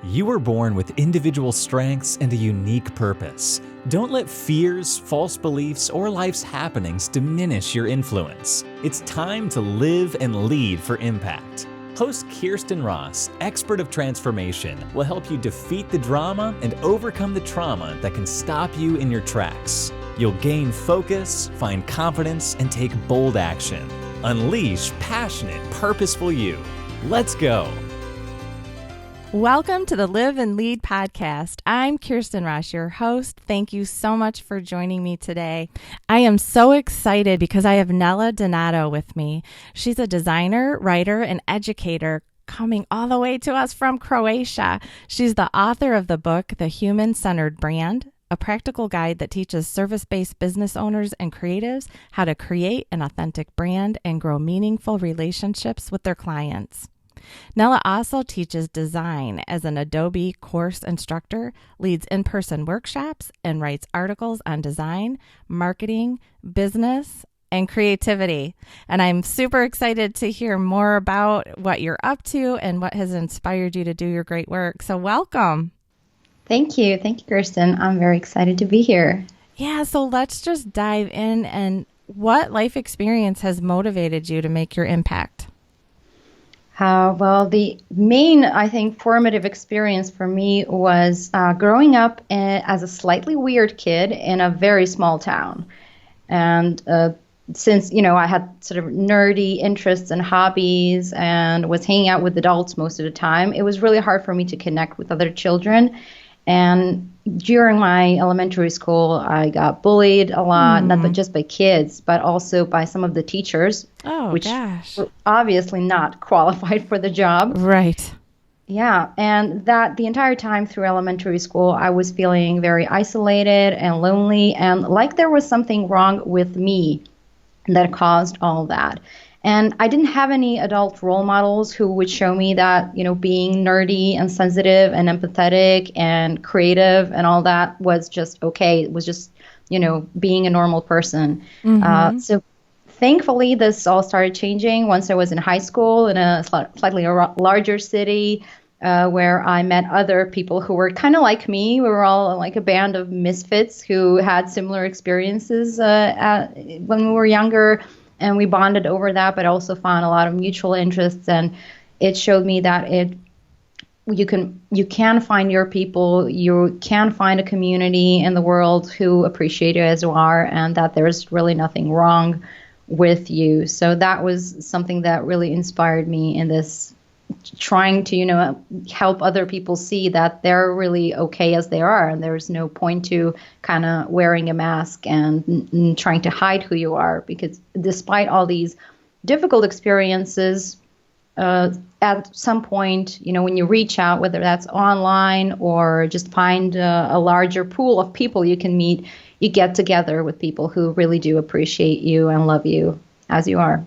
You were born with individual strengths and a unique purpose. Don't let fears, false beliefs, or life's happenings diminish your influence. It's time to live and lead for impact. Host Kirsten Ross, expert of transformation, will help you defeat the drama and overcome the trauma that can stop you in your tracks. You'll gain focus, find confidence, and take bold action. Unleash passionate, purposeful you. Let's go. Welcome to the Live and Lead podcast. I'm Kirsten Ross, your host. Thank you so much for joining me today. I am so excited because I have Nela Dunato with me. She's a designer, writer, and educator coming all the way to us from Croatia. She's the author of the book, The Human-Centered Brand, a practical guide that teaches service-based business owners and creatives how to create an authentic brand and grow meaningful relationships with their clients. Nela also teaches design as an Adobe course instructor, leads in-person workshops, and writes articles on design, marketing, business, and creativity. And I'm super excited to hear more about what you're up to and what has inspired you to do your great work. So welcome. Thank you. Thank you, Kirsten. I'm very excited to be here. Yeah, so let's just dive in. And what life experience has motivated you to make your impact? Well, the main, I think, formative experience for me was growing up as a slightly weird kid in a very small town. And since, I had sort of nerdy interests and hobbies and was hanging out with adults most of the time, it was really hard for me to connect with other children. And during my elementary school, I got bullied a lot, not just by kids, but also by some of the teachers, which were obviously not qualified for the job. Right. Yeah. And that the entire time through elementary school, I was feeling very isolated and lonely and like there was something wrong with me that caused all that. And I didn't have any adult role models who would show me that, being nerdy and sensitive and empathetic and creative and all that was just okay. It was just, being a normal person. So thankfully, this all started changing once I was in high school in a slightly larger city where I met other people who were kind of like me. We were all like a band of misfits who had similar experiences when we were younger. And we bonded over that, but also found a lot of mutual interests. And it showed me that you can find your people, you can find a community in the world who appreciate you as you are, and that there's really nothing wrong with you. So that was something that really inspired me in this trying to, help other people see that they're really okay as they are. And there's no point to kind of wearing a mask and trying to hide who you are, because despite all these difficult experiences, at some point, when you reach out, whether that's online or just find a larger pool of people you can meet, you get together with people who really do appreciate you and love you as you are.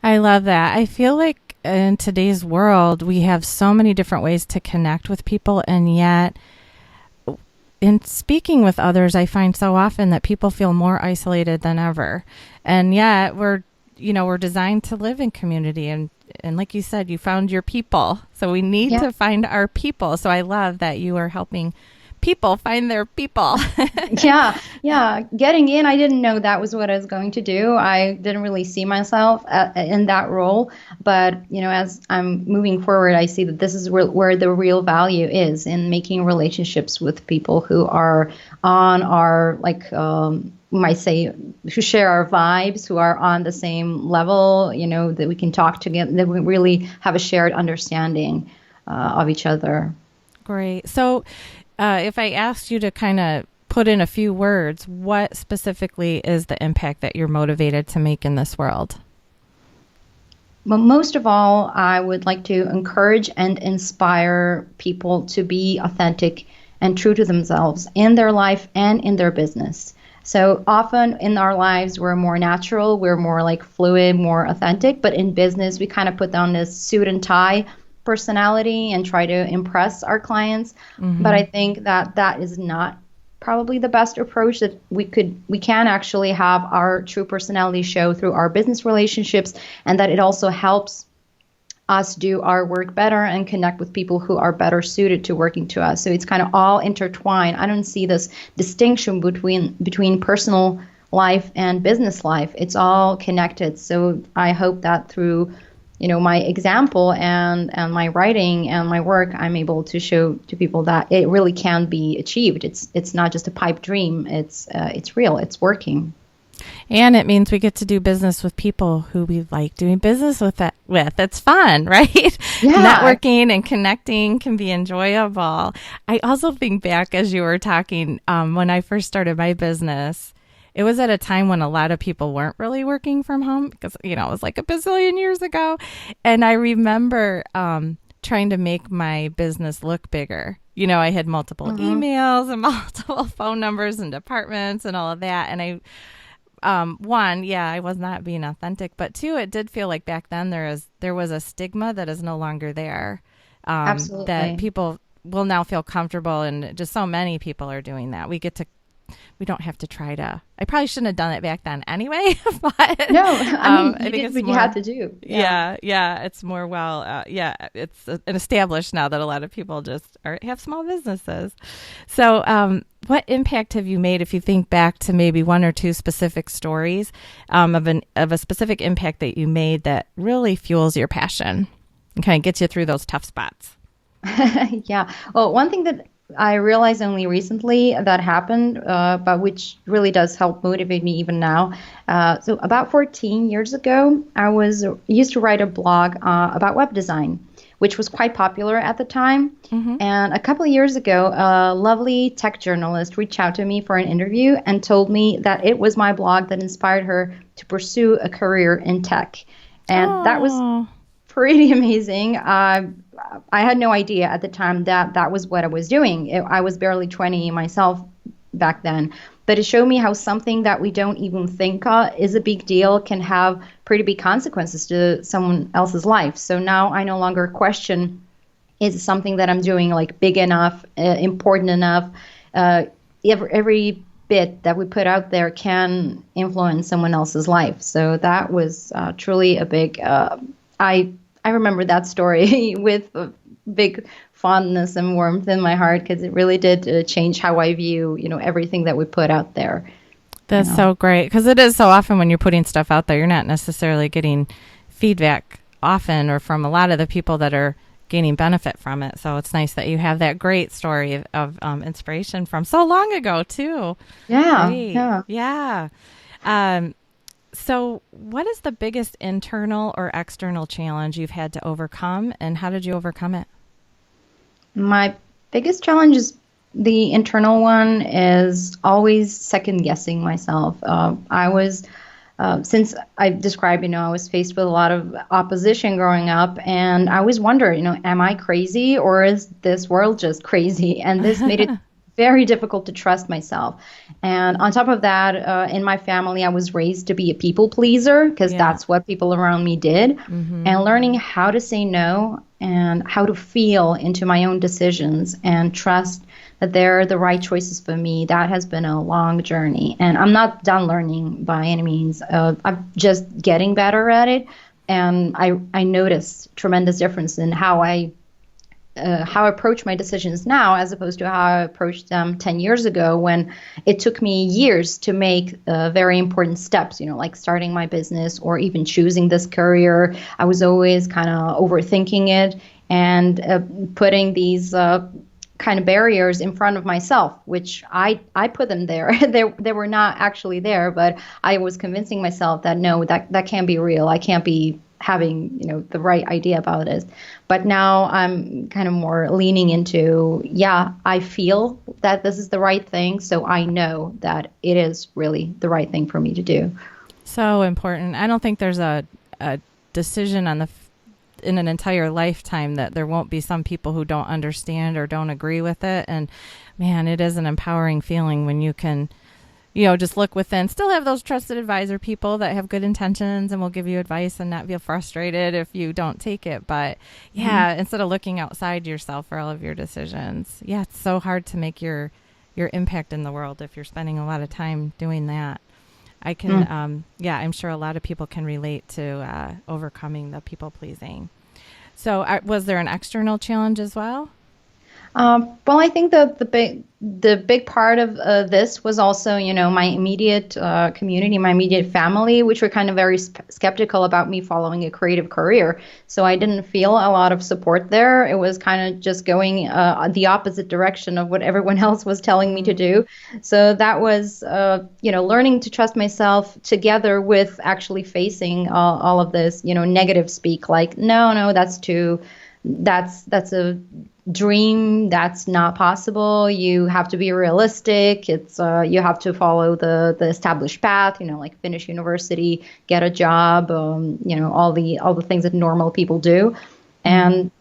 I love that. I feel like in today's world, we have so many different ways to connect with people, and yet in speaking with others, I find so often that people feel more isolated than ever. And yet we're designed to live in community, and like you said, you found your people. So we need to find our people. So I love that you are helping people find their people. Yeah. Getting in, I didn't know that was what I was going to do. I didn't really see myself in that role. But, as I'm moving forward, I see that this is where the real value is, in making relationships with people who are on our, might say, who share our vibes, who are on the same level, that we can talk together, that we really have a shared understanding of each other. Great. So if I asked you to kind of put in a few words, what specifically is the impact that you're motivated to make in this world? Well, most of all, I would like to encourage and inspire people to be authentic and true to themselves in their life and in their business. So often in our lives, we're more natural, we're more like fluid, more authentic, but in business, we kind of put on this suit and tie personality and try to impress our clients. But I think that is not probably the best approach, that we can actually have our true personality show through our business relationships, and that it also helps us do our work better and connect with people who are better suited to working to us. So it's kind of all intertwined. I don't see this distinction between personal life and business life. It's all connected. So I hope that through my example and my writing and my work, I'm able to show to people that it really can be achieved. It's not just a pipe dream. It's real. It's working. And it means we get to do business with people who we like doing business with. It's fun, right? Yeah. Networking and connecting can be enjoyable. I also think back as you were talking, when I first started my business, it was at a time when a lot of people weren't really working from home because, it was like a bazillion years ago. And I remember trying to make my business look bigger. I had multiple emails and multiple phone numbers and departments and all of that. And one, I was not being authentic, but two, it did feel like back then there was a stigma that is no longer there. Absolutely. That people will now feel comfortable, and just so many people are doing that. We don't have to try to. I probably shouldn't have done it back then anyway. But no, I think it's what you had to do. Yeah, it's more it's an established now that a lot of people just have small businesses. So, what impact have you made, if you think back to maybe one or two specific stories of a specific impact that you made that really fuels your passion and kind of gets you through those tough spots? Yeah. Well, one thing that I realized only recently that happened, but which really does help motivate me even now. So about 14 years ago, I used to write a blog about web design, which was quite popular at the time. Mm-hmm. And a couple of years ago, a lovely tech journalist reached out to me for an interview and told me that it was my blog that inspired her to pursue a career in tech. And that was pretty amazing. I had no idea at the time that was what I was doing. I was barely 20 myself back then. But it showed me how something that we don't even think is a big deal can have pretty big consequences to someone else's life. So now I no longer question, is something that I'm doing like big enough, important enough? Every bit that we put out there can influence someone else's life. So that was truly a big, I remember that story with a big fondness and warmth in my heart because it really did change how I view, everything that we put out there. That's so great, because it is so often when you're putting stuff out there, you're not necessarily getting feedback often or from a lot of the people that are gaining benefit from it. So it's nice that you have that great story of inspiration from so long ago too. Yeah. Great. Yeah. So what is the biggest internal or external challenge you've had to overcome, and how did you overcome it? My biggest challenge is the internal one is always second guessing myself. I was, since I described, I was faced with a lot of opposition growing up, and I always wondered, am I crazy or is this world just crazy? And this made it very difficult to trust myself. And on top of that, in my family, I was raised to be a people pleaser because that's what people around me did. Mm-hmm. And learning how to say no and how to feel into my own decisions and trust that they're the right choices for me, that has been a long journey. And I'm not done learning by any means. I'm just getting better at it. And I noticed tremendous difference in how I approach my decisions now as opposed to how I approached them 10 years ago, when it took me years to make very important steps, like starting my business or even choosing this career. I was always kind of overthinking it and putting these kind of barriers in front of myself, which I put them there. They were not actually there, but I was convincing myself that no, that can't be real. I can't be having the right idea about it. But now I'm kind of more leaning into, I feel that this is the right thing, so I know that it is really the right thing for me to do. So important. I don't think there's a decision in an entire lifetime that there won't be some people who don't understand or don't agree with it. And man, it is an empowering feeling when you can just look within, still have those trusted advisor people that have good intentions and will give you advice and not feel frustrated if you don't take it. But instead of looking outside yourself for all of your decisions, it's so hard to make your impact in the world if you're spending a lot of time doing that. I can, I'm sure a lot of people can relate to overcoming the people pleasing. So was there an external challenge as well? Well, I think the big part of this was also, my immediate community, my immediate family, which were kind of very skeptical about me following a creative career. So I didn't feel a lot of support there. It was kind of just going the opposite direction of what everyone else was telling me to do. So that was, learning to trust myself together with actually facing all of this, negative speak, like, no, that's a dream, that's not possible. You have to be realistic. It's you have to follow the established path, like finish university, get a job, all the things that normal people do. And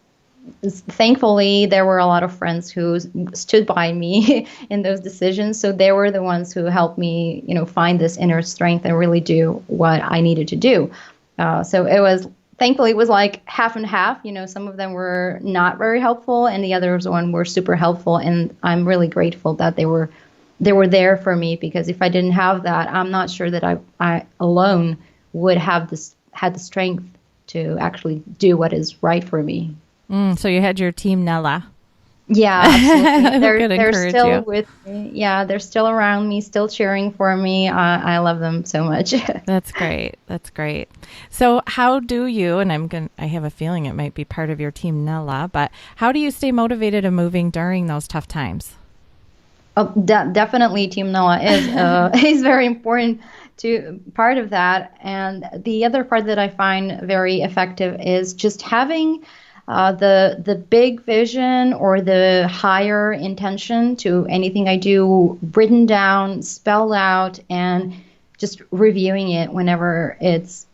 thankfully there were a lot of friends who stood by me in those decisions, so they were the ones who helped me find this inner strength and really do what I needed to do. So thankfully, it was like half and half. Some of them were not very helpful, and the others one were super helpful. And I'm really grateful that they were there for me, because if I didn't have that, I'm not sure that I alone would have had the strength to actually do what is right for me. So you had your team, Nela. Yeah, absolutely. They're still you. with me. Yeah, they're still around me, still cheering for me. I love them so much. That's great. That's great. So how do you, and I have a feeling it might be part of your team, Nela, but how do you stay motivated and moving during those tough times? Oh, definitely Team Nela is very important to part of that. And the other part that I find very effective is just having the big vision or the higher intention to anything I do written down, spelled out, and just reviewing it whenever it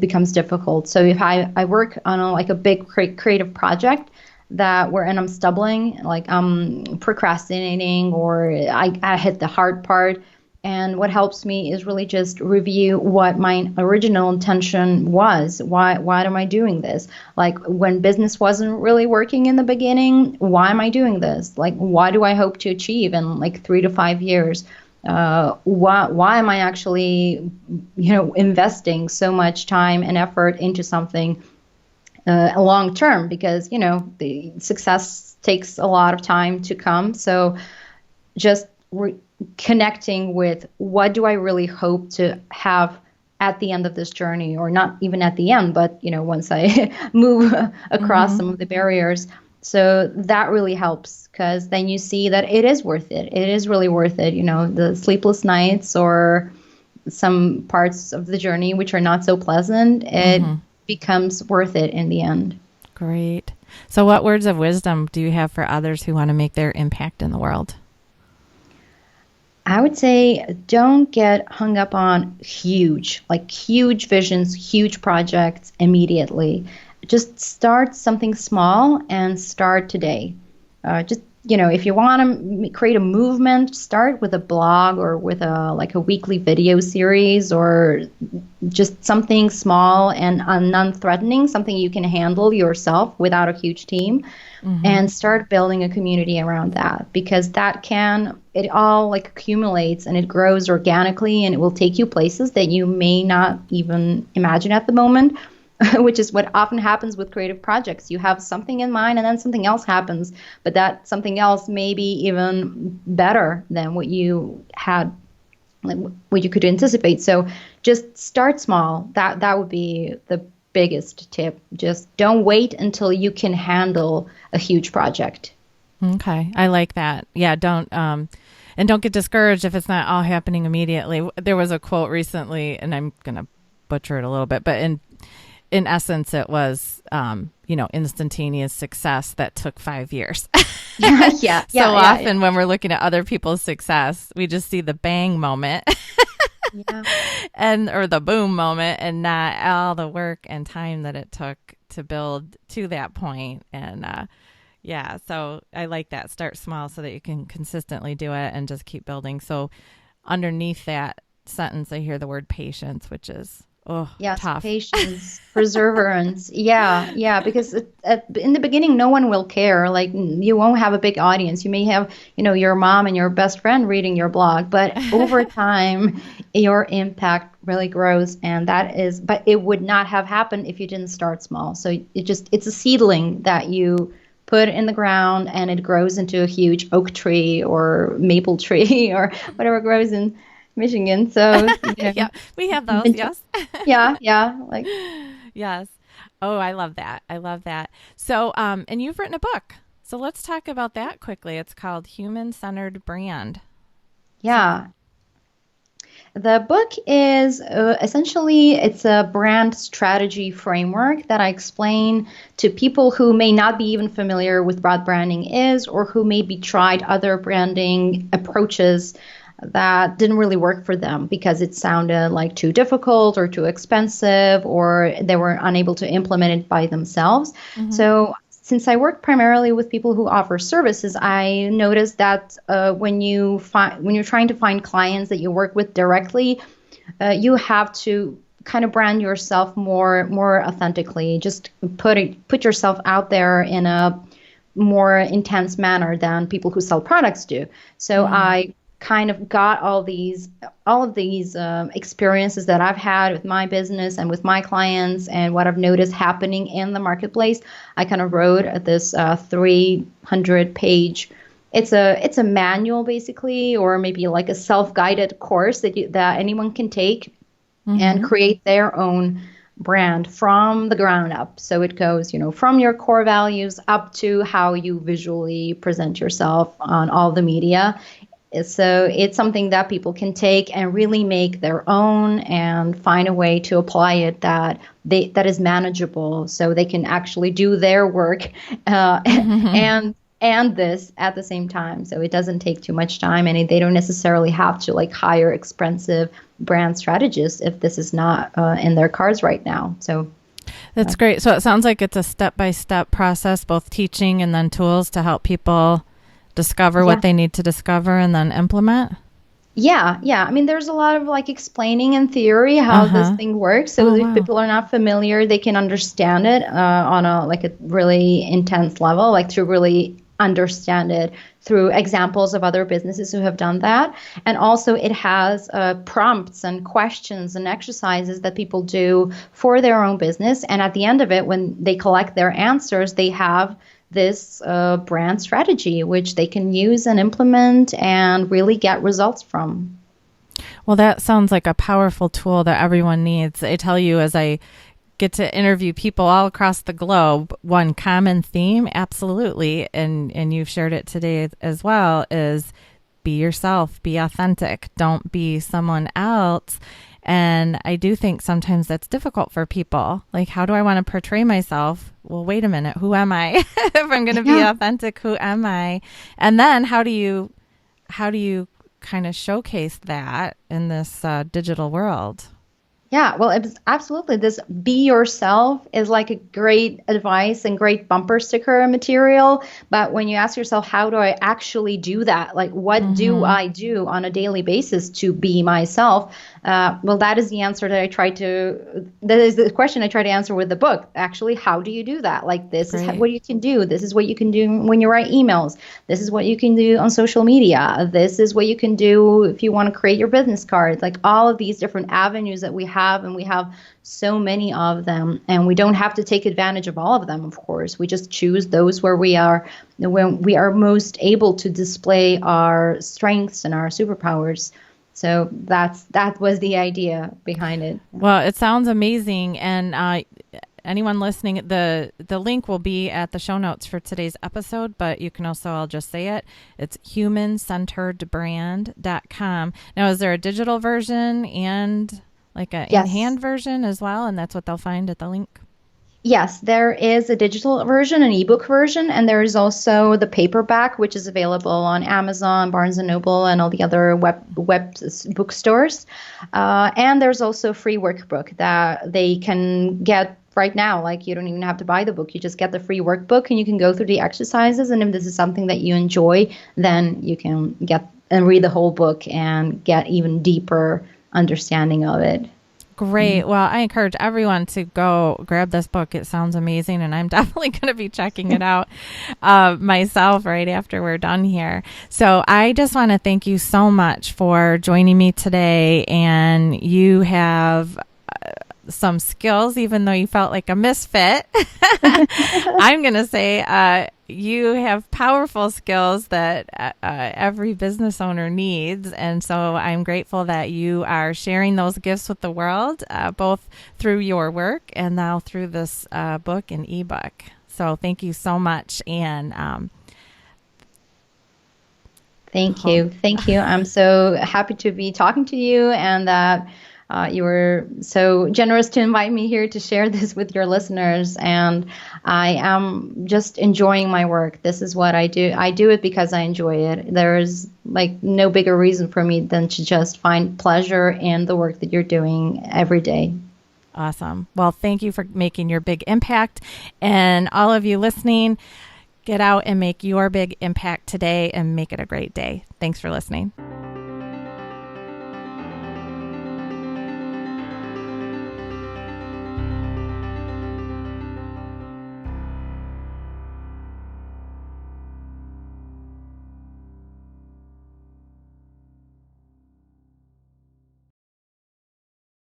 becomes difficult. So if I work on a big creative project and I'm stumbling, like I'm procrastinating, or I hit the hard part. And what helps me is really just review what my original intention was. Why am I doing this? Like when business wasn't really working in the beginning, why am I doing this? Like, what do I hope to achieve in like 3 to 5 years? Why am I actually, investing so much time and effort into something long term? Because, the success takes a lot of time to come. So just connecting with what do I really hope to have at the end of this journey, or not even at the end, but once I move across some of the barriers. So that really helps, because then you see that it is worth it. It is really worth it. The sleepless nights or some parts of the journey which are not so pleasant, it becomes worth it in the end. Great. So what words of wisdom do you have for others who want to make their impact in the world? I would say don't get hung up on huge visions, huge projects immediately. Just start something small and start today. If you want to create a movement, start with a blog or with a weekly video series, or just something small and non-threatening, something you can handle yourself without a huge team, and start building a community around that, because it all accumulates and it grows organically, and it will take you places that you may not even imagine at the moment. Which is what often happens with creative projects. You have something in mind and then something else happens, but that something else may be even better than what you had, what you could anticipate. So just start small. That would be the biggest tip. Just don't wait until you can handle a huge project. Okay. I like that. Yeah. Don't get discouraged if it's not all happening immediately. There was a quote recently, and I'm going to butcher it a little bit, but in essence, it was, instantaneous success that took 5 years. Yeah. Often when we're looking at other people's success, we just see the bang moment or the boom moment, and not all the work and time that it took to build to that point. And so I like that. Start small so that you can consistently do it and just keep building. So underneath that sentence, I hear the word patience, which is Oh, Yes, tough. patience, perseverance. Yeah, because in the beginning, no one will care. Like you won't have a big audience. You may have, your mom and your best friend reading your blog, but over time, your impact really grows. And but it would not have happened if you didn't start small. So it's a seedling that you put in the ground and it grows into a huge oak tree or maple tree or whatever grows in Michigan. So, Yeah, we have those. Yes. yeah, like Yes. Oh, I love that. I love that. So, and you've written a book. So let's talk about that quickly. It's called Human Centered Brand. yeah. The book is essentially it's a brand strategy framework that I explain to people who may not be even familiar with what branding is or who maybe tried other branding approaches that didn't really work for them because it sounded like too difficult or too expensive or they were unable to implement it by themselves. So since I work primarily with people who offer services, I noticed that when you're trying to find clients that you work with directly, you have to kind of brand yourself more authentically. Just put yourself out there in a more intense manner than people who sell products do. So I kind of got all of these experiences that I've had with my business and with my clients and what I've noticed happening in the marketplace. I kind of wrote this 300-page. It's a manual basically, or maybe like a self-guided course that anyone can take and create their own brand from the ground up. So it goes, from your core values up to how you visually present yourself on all the media. So it's something that people can take and really make their own and find a way to apply it that is manageable, so they can actually do their work and this at the same time. So it doesn't take too much time, and they don't necessarily have to like hire expensive brand strategists if this is not in their cards right now. So that's great. So it sounds like it's a step-by-step process, both teaching and then tools to help people discover what they need to discover and then implement. Yeah. I mean, there's a lot of like explaining in theory how this thing works. So if people are not familiar, they can understand it on a really intense level, like to really understand it through examples of other businesses who have done that. And also it has prompts and questions and exercises that people do for their own business. And at the end of it, when they collect their answers, they have this brand strategy, which they can use and implement and really get results from. Well, that sounds like a powerful tool that everyone needs. I tell you, as I get to interview people all across the globe, one common theme, absolutely, and you've shared it today as well, is be yourself, be authentic, don't be someone else. And I do think sometimes that's difficult for people. Like, how do I want to portray myself? Well, wait a minute. Who am I? If I'm going to be authentic, who am I? And then how do you kind of showcase that in this digital world? Yeah, well, it's absolutely. This be yourself is like a great advice and great bumper sticker material. But when you ask yourself, how do I actually do that? Like, what do I do on a daily basis to be myself? Well, that is the answer that that is the question I try to answer with the book. Actually, how do you do that? Like, this is what you can do. This is what you can do when you write emails. This is what you can do on social media. This is what you can do if you want to create your business cards. Like all of these different avenues that we have, and we have so many of them, and we don't have to take advantage of all of them, of course. We just choose those when we are most able to display our strengths and our superpowers. So that was the idea behind it. Well, it sounds amazing. And anyone listening, the link will be at the show notes for today's episode, but you can also, I'll just say it, it's humancenteredbrand.com. Now, is there a digital version and like a in-hand version as well? And that's what they'll find at the link? Yes, there is a digital version, an ebook version, and there is also the paperback, which is available on Amazon, Barnes & Noble, and all the other web bookstores. And there's also a free workbook that they can get right now. Like, you don't even have to buy the book. You just get the free workbook, and you can go through the exercises. And if this is something that you enjoy, then you can get and read the whole book and get even deeper understanding of it. Great. Well, I encourage everyone to go grab this book. It sounds amazing, and I'm definitely going to be checking it out myself right after we're done here. So I just want to thank you so much for joining me today. And you have some skills, even though you felt like a misfit. I'm going to say you have powerful skills that every business owner needs. And so I'm grateful that you are sharing those gifts with the world, both through your work and now through this book and ebook. So thank you so much. And thank you. I'm so happy to be talking to you, and that you were so generous to invite me here to share this with your listeners. And I am just enjoying my work. This is what I do. I do it because I enjoy it. There is like no bigger reason for me than to just find pleasure in the work that you're doing every day. Awesome. Well, thank you for making your big impact. And all of you listening, get out and make your big impact today and make it a great day. Thanks for listening.